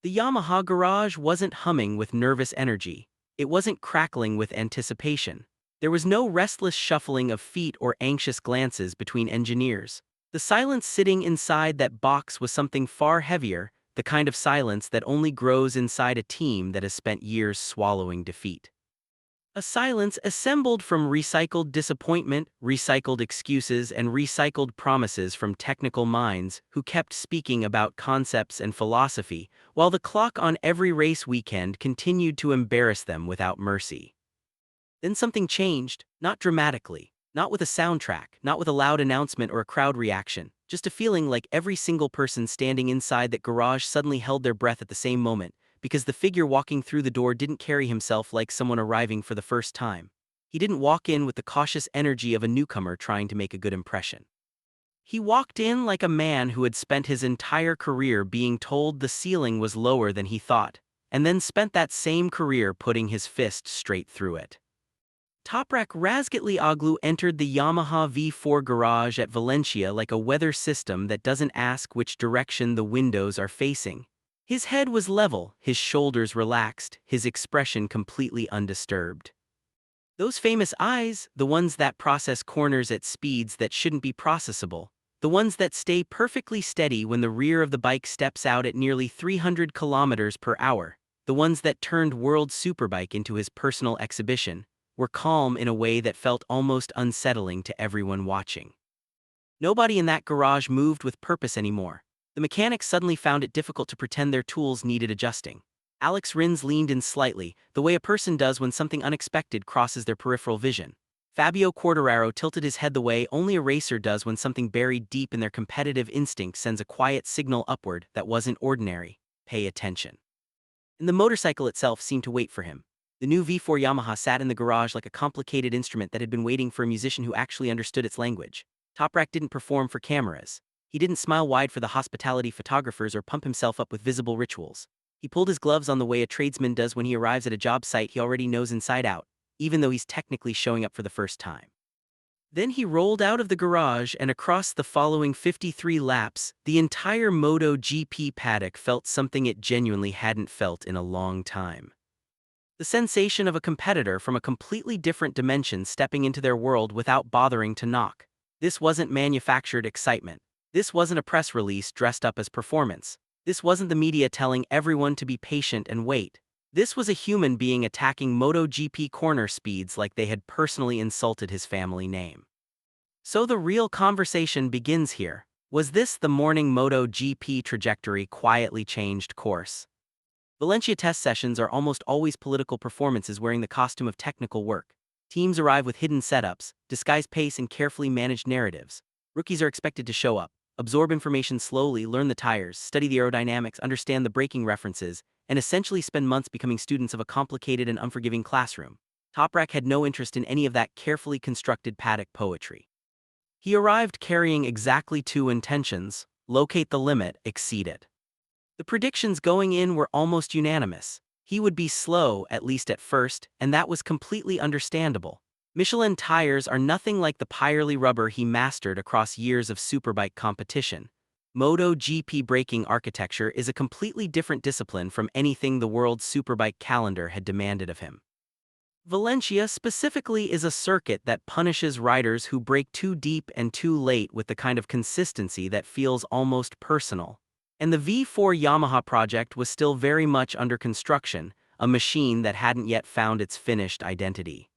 The Yamaha garage wasn't humming with nervous energy. It wasn't crackling with anticipation. There was no restless shuffling of feet or anxious glances between engineers. The silence sitting inside that box was something far heavier, the kind of silence that only grows inside a team that has spent years swallowing defeat. A silence assembled from recycled disappointment, recycled excuses, and recycled promises from technical minds who kept speaking about concepts and philosophy, while the clock on every race weekend continued to embarrass them without mercy. Then something changed, not dramatically, not with a soundtrack, not with a loud announcement or a crowd reaction, just a feeling like every single person standing inside that garage suddenly held their breath at the same moment, because the figure walking through the door didn't carry himself like someone arriving for the first time. He didn't walk in with the cautious energy of a newcomer trying to make a good impression. He walked in like a man who had spent his entire career being told the ceiling was lower than he thought, and then spent that same career putting his fist straight through it. Toprak Razgatlioglu entered the Yamaha V4 garage at Valencia like a weather system that doesn't ask which direction the windows are facing. His head was level, his shoulders relaxed, his expression completely undisturbed. Those famous eyes, the ones that process corners at speeds that shouldn't be processable, the ones that stay perfectly steady when the rear of the bike steps out at nearly 300 kilometers per hour, the ones that turned World Superbike into his personal exhibition, were calm in a way that felt almost unsettling to everyone watching. Nobody in that garage moved with purpose anymore. The mechanics suddenly found it difficult to pretend their tools needed adjusting. Alex Rins leaned in slightly, the way a person does when something unexpected crosses their peripheral vision. Fabio Quartararo tilted his head the way only a racer does when something buried deep in their competitive instinct sends a quiet signal upward that wasn't ordinary. Pay attention. And the motorcycle itself seemed to wait for him. The new V4 Yamaha sat in the garage like a complicated instrument that had been waiting for a musician who actually understood its language. Toprak didn't perform for cameras. He didn't smile wide for the hospitality photographers or pump himself up with visible rituals. He pulled his gloves on the way a tradesman does when he arrives at a job site he already knows inside out, even though he's technically showing up for the first time. Then he rolled out of the garage, and across the following 53 laps, the entire MotoGP paddock felt something it genuinely hadn't felt in a long time. The sensation of a competitor from a completely different dimension stepping into their world without bothering to knock. This wasn't manufactured excitement. This wasn't a press release dressed up as performance. This wasn't the media telling everyone to be patient and wait. This was a human being attacking MotoGP corner speeds like they had personally insulted his family name. So the real conversation begins here. Was this the morning MotoGP trajectory quietly changed course? Valencia test sessions are almost always political performances wearing the costume of technical work. Teams arrive with hidden setups, disguised pace, and carefully managed narratives. Rookies are expected to show up, absorb information slowly, learn the tires, study the aerodynamics, understand the braking references, and essentially spend months becoming students of a complicated and unforgiving classroom. Toprak had no interest in any of that carefully constructed paddock poetry. He arrived carrying exactly two intentions: locate the limit, exceed it. The predictions going in were almost unanimous. He would be slow, at least at first, and that was completely understandable. Michelin tires are nothing like the Pirelli rubber he mastered across years of superbike competition. MotoGP braking architecture is a completely different discipline from anything the World Superbike calendar had demanded of him. Valencia specifically is a circuit that punishes riders who brake too deep and too late with the kind of consistency that feels almost personal. And the V4 Yamaha project was still very much under construction, a machine that hadn't yet found its finished identity.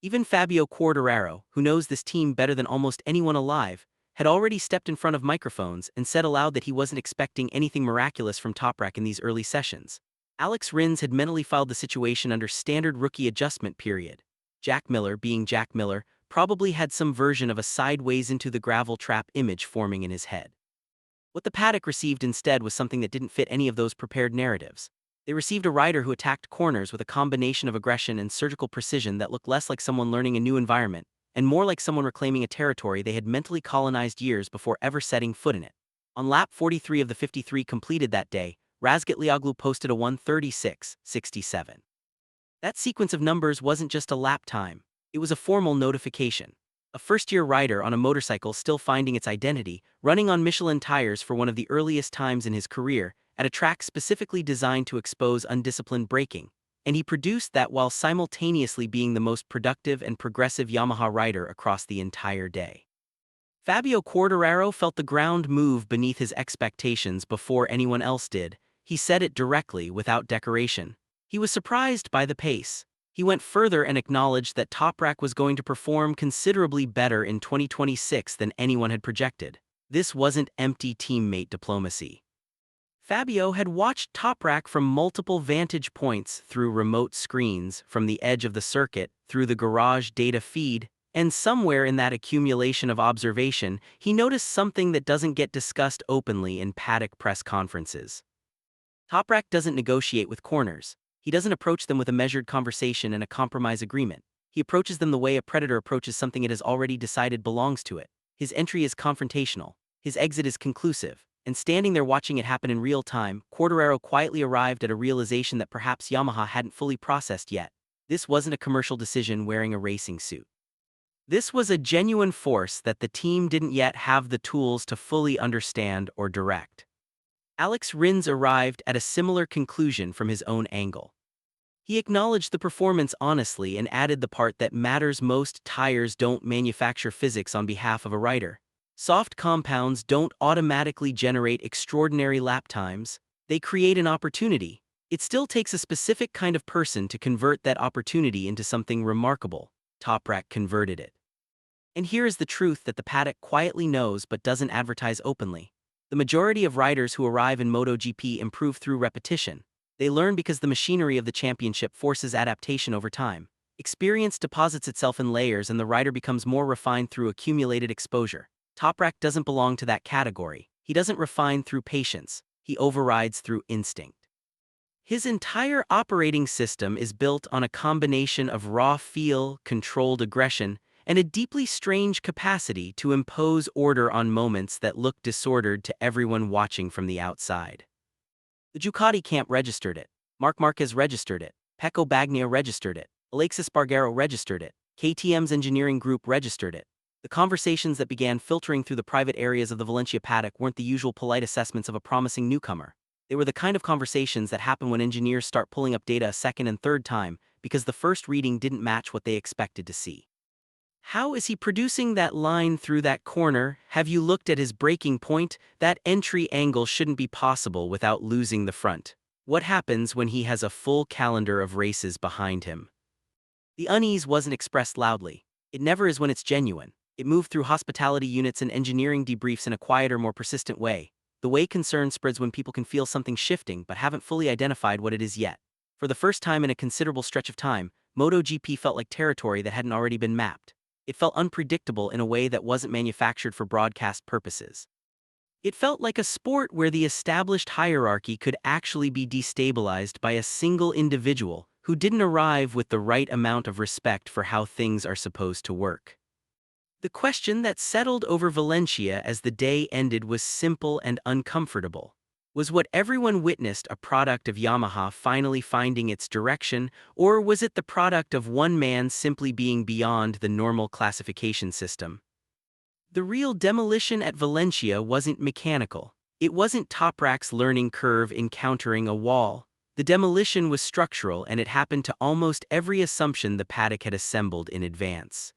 Even Fabio Quartararo, who knows this team better than almost anyone alive, had already stepped in front of microphones and said aloud that he wasn't expecting anything miraculous from Toprak in these early sessions. Alex Rins had mentally filed the situation under standard rookie adjustment period. Jack Miller, being Jack Miller, probably had some version of a sideways into the gravel trap image forming in his head. What the paddock received instead was something that didn't fit any of those prepared narratives. They received a rider who attacked corners with a combination of aggression and surgical precision that looked less like someone learning a new environment, and more like someone reclaiming a territory they had mentally colonized years before ever setting foot in it. On lap 43 of the 53 completed that day, Razgatlioglu posted a 1:36.67. That sequence of numbers wasn't just a lap time, it was a formal notification. A first-year rider on a motorcycle still finding its identity, running on Michelin tires for one of the earliest times in his career, at a track specifically designed to expose undisciplined braking, and he produced that while simultaneously being the most productive and progressive Yamaha rider across the entire day. Fabio Quartararo felt the ground move beneath his expectations before anyone else did. He said it directly, without decoration. He was surprised by the pace. He went further and acknowledged that Toprak was going to perform considerably better in 2026 than anyone had projected. This wasn't empty teammate diplomacy. Fabio had watched Toprak from multiple vantage points through remote screens, from the edge of the circuit, through the garage data feed, and somewhere in that accumulation of observation, he noticed something that doesn't get discussed openly in paddock press conferences. Toprak doesn't negotiate with corners. He doesn't approach them with a measured conversation and a compromise agreement. He approaches them the way a predator approaches something it has already decided belongs to it. His entry is confrontational. His exit is conclusive. And standing there watching it happen in real time, Quartararo quietly arrived at a realization that perhaps Yamaha hadn't fully processed yet. This wasn't a commercial decision wearing a racing suit. This was a genuine force that the team didn't yet have the tools to fully understand or direct. Alex Rins arrived at a similar conclusion from his own angle. He acknowledged the performance honestly and added the part that matters most: tires don't manufacture physics on behalf of a rider. Soft compounds don't automatically generate extraordinary lap times, they create an opportunity. It still takes a specific kind of person to convert that opportunity into something remarkable. Toprak converted it. And here is the truth that the paddock quietly knows but doesn't advertise openly. The majority of riders who arrive in MotoGP improve through repetition. They learn because the machinery of the championship forces adaptation over time. Experience deposits itself in layers and the rider becomes more refined through accumulated exposure. Toprak doesn't belong to that category. He doesn't refine through patience. He overrides through instinct. His entire operating system is built on a combination of raw feel, controlled aggression, and a deeply strange capacity to impose order on moments that look disordered to everyone watching from the outside. The Ducati camp registered it. Marquez registered it. Pecco Bagnaia registered it. Alexis Spargaro registered it. KTM's engineering group registered it. The conversations that began filtering through the private areas of the Valencia paddock weren't the usual polite assessments of a promising newcomer. They were the kind of conversations that happen when engineers start pulling up data a second and third time because the first reading didn't match what they expected to see. How is he producing that line through that corner? Have you looked at his braking point? That entry angle shouldn't be possible without losing the front. What happens when he has a full calendar of races behind him? The unease wasn't expressed loudly. It never is when it's genuine. It moved through hospitality units and engineering debriefs in a quieter, more persistent way. The way concern spreads when people can feel something shifting but haven't fully identified what it is yet. For the first time in a considerable stretch of time, MotoGP felt like territory that hadn't already been mapped. It felt unpredictable in a way that wasn't manufactured for broadcast purposes. It felt like a sport where the established hierarchy could actually be destabilized by a single individual who didn't arrive with the right amount of respect for how things are supposed to work. The question that settled over Valencia as the day ended was simple and uncomfortable. Was what everyone witnessed a product of Yamaha finally finding its direction, or was it the product of one man simply being beyond the normal classification system? The real demolition at Valencia wasn't mechanical. It wasn't Toprak's learning curve encountering a wall. The demolition was structural, and it happened to almost every assumption the paddock had assembled in advance.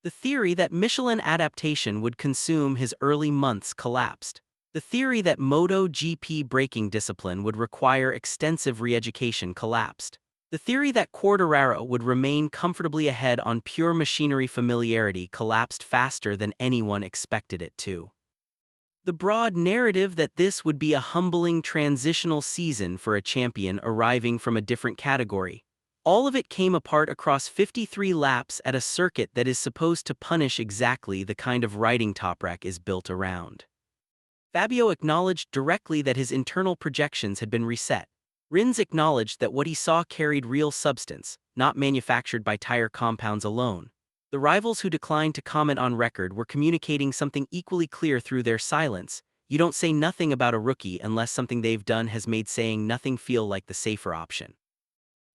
The theory that Michelin adaptation would consume his early months collapsed. The theory that MotoGP braking discipline would require extensive re-education collapsed. The theory that Quartararo would remain comfortably ahead on pure machinery familiarity collapsed faster than anyone expected it to. The broad narrative that this would be a humbling transitional season for a champion arriving from a different category. All of it came apart across 53 laps at a circuit that is supposed to punish exactly the kind of riding Toprak is built around. Fabio acknowledged directly that his internal projections had been reset. Rins acknowledged that what he saw carried real substance, not manufactured by tire compounds alone. The rivals who declined to comment on record were communicating something equally clear through their silence. You don't say nothing about a rookie unless something they've done has made saying nothing feel like the safer option.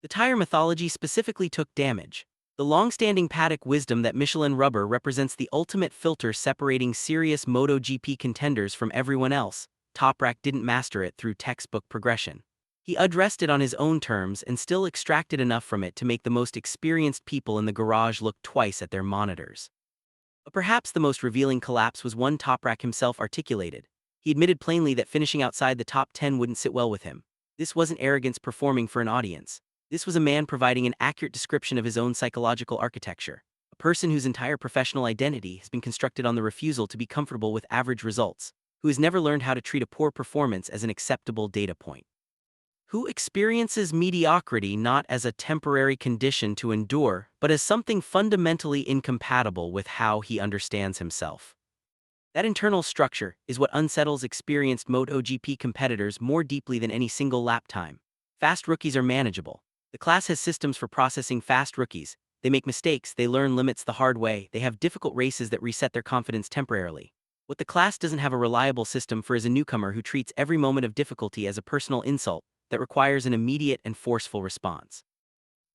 The tire mythology specifically took damage. The long-standing paddock wisdom that Michelin rubber represents the ultimate filter separating serious MotoGP contenders from everyone else Toprak didn't master it through textbook progression. He addressed it on his own terms and still extracted enough from it to make the most experienced people in the garage look twice at their monitors. But perhaps the most revealing collapse was one Toprak himself articulated. He admitted plainly that finishing outside the top 10 wouldn't sit well with him. This wasn't arrogance performing for an audience. This was a man providing an accurate description of his own psychological architecture. A person whose entire professional identity has been constructed on the refusal to be comfortable with average results, who has never learned how to treat a poor performance as an acceptable data point, who experiences mediocrity not as a temporary condition to endure, but as something fundamentally incompatible with how he understands himself. That internal structure is what unsettles experienced MotoGP competitors more deeply than any single lap time. Fast rookies are manageable. The class has systems for processing fast rookies. They make mistakes, they learn limits the hard way, they have difficult races that reset their confidence temporarily. What the class doesn't have a reliable system for is a newcomer who treats every moment of difficulty as a personal insult that requires an immediate and forceful response.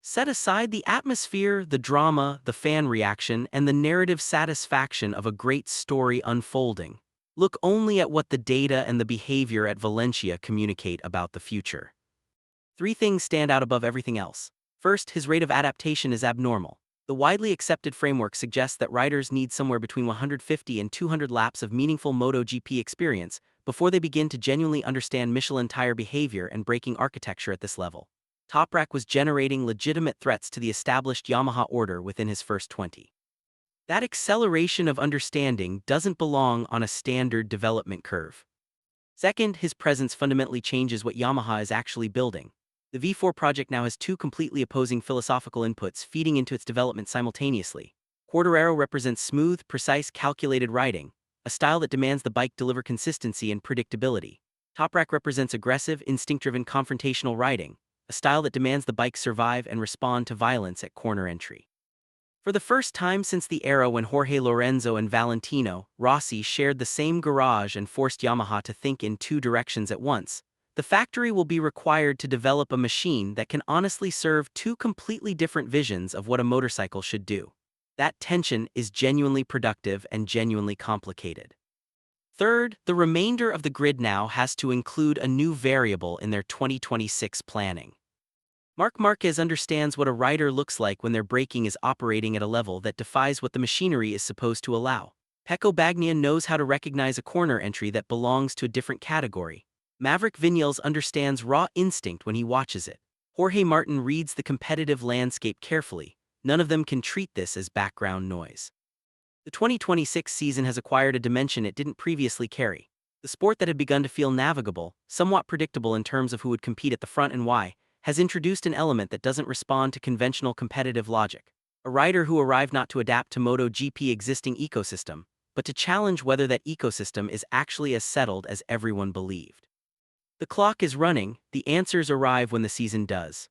Set aside the atmosphere, the drama, the fan reaction, and the narrative satisfaction of a great story unfolding. Look only at what the data and the behavior at Valencia communicate about the future. Three things stand out above everything else. First, his rate of adaptation is abnormal. The widely accepted framework suggests that riders need somewhere between 150 and 200 laps of meaningful MotoGP experience before they begin to genuinely understand Michelin tire behavior and braking architecture at this level. Toprak was generating legitimate threats to the established Yamaha order within his first 20. That acceleration of understanding doesn't belong on a standard development curve. Second, his presence fundamentally changes what Yamaha is actually building. The V4 project now has two completely opposing philosophical inputs feeding into its development simultaneously. Quartararo represents smooth, precise, calculated riding, a style that demands the bike deliver consistency and predictability. Toprak represents aggressive, instinct-driven confrontational riding, a style that demands the bike survive and respond to violence at corner entry. For the first time since the era when Jorge Lorenzo and Valentino Rossi shared the same garage and forced Yamaha to think in two directions at once, the factory will be required to develop a machine that can honestly serve two completely different visions of what a motorcycle should do. That tension is genuinely productive and genuinely complicated. Third, the remainder of the grid now has to include a new variable in their 2026 planning. Marc Marquez understands what a rider looks like when their braking is operating at a level that defies what the machinery is supposed to allow. Pecco Bagnaia knows how to recognize a corner entry that belongs to a different category. Maverick Viñales understands raw instinct when he watches it. Jorge Martin reads the competitive landscape carefully. None of them can treat this as background noise. The 2026 season has acquired a dimension it didn't previously carry. The sport that had begun to feel navigable, somewhat predictable in terms of who would compete at the front and why, has introduced an element that doesn't respond to conventional competitive logic. A rider who arrived not to adapt to MotoGP existing ecosystem, but to challenge whether that ecosystem is actually as settled as everyone believed. The clock is running, the answers arrive when the season does.